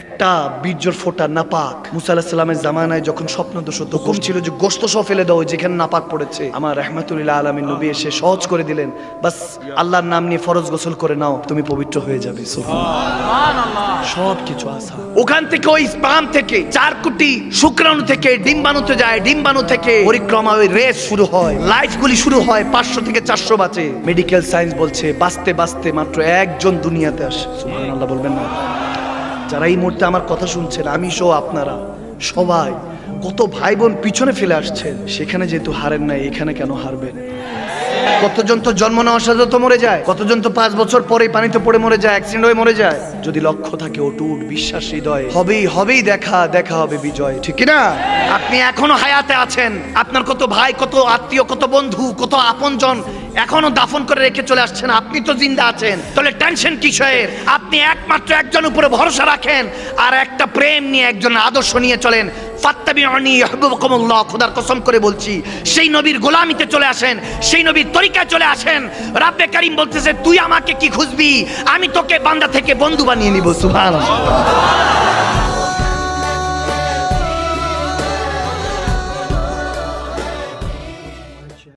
একটা বীর্যর ফোঁটা নাপাক। মুসা আলাইহিস সালামের জামানায় যখন স্বপ্নদোষ হতো, হুকুম ছিল যে গোশত সহ ফেলে দাও যেখানে নাপাক পড়েছে। আমার রাহমাতুল্লিল আলামিন নবী এসে সহজ করে দিলেন, বাস আল্লাহর নাম নিয়ে ফরজ গোসল করে নাও, তুমি পবিত্র হয়ে যাবে। সুবহানাল্লাহ। সব কিছু আসান। ওখান থেকে ওই স্পাম থেকে 4 কোটি শুক্রাণু থেকে ডিম্বাণুতে যায়, ডিম্বাণু থেকে পরিক্রমা ওই রেস শুরু হয়, লাইফগুলি শুরু হয়, 500 থেকে 400 বাঁচে। মেডিকেল সায়েন্স বলছে বাঁচতে বাঁচতে মাত্র একজন দুনিয়াতে আসে। সুবহানাল্লাহ বলবেন না? যারা এই মুহূর্তে আমার কথা শুনছেন, আমি সহ আপনারা সবাই কত ভাই বোন পিছনে ফেলে আসছেন, সেখানে যেহেতু হারেন নাই, এখানে কেন হারবেন? কতজন তো জন্ম নেওয়ার সাথে তো মরে যায়, কতজন তো 5 বছর পরে পানিতে পড়ে মরে যায়, অ্যাক্সিডেন্ট হয়ে মরে যায়। যদি লক্ষ্য থাকে অটুট বিশ্বাস হৃদয়, হবেই দেখা হবে বিজয়, ঠিক না? আপনি এখনো হায়াতে আছেন, আপনার কত ভাই, কত আত্মীয়, কত বন্ধু, কত আপনজন এখনো দাফন করে রেখে চলে আসছেন, আপনি তো জিন্দা আছেন। তাহলে টেনশন কিসের? আপনি একমাত্র একজন উপরে ভরসা রাখেন, আর একটা প্রেম নিয়ে, একজন আদর্শ নিয়ে চলেন। ফাত্তাবিউনি ইউহিব্বুকুমুল্লাহ, খোদার কসম করে বলছি, সেই নবীর গোলামিতে চলে আসেন, সেই নবীর তরিকায় চলে আসেন। রব্বে কারীম বলতেছে, তুই আমাকে কি খুঁজবি, আমি তোকে বান্দা থেকে বন্ধু বানিয়ে নিব। সুবহানাল্লাহ।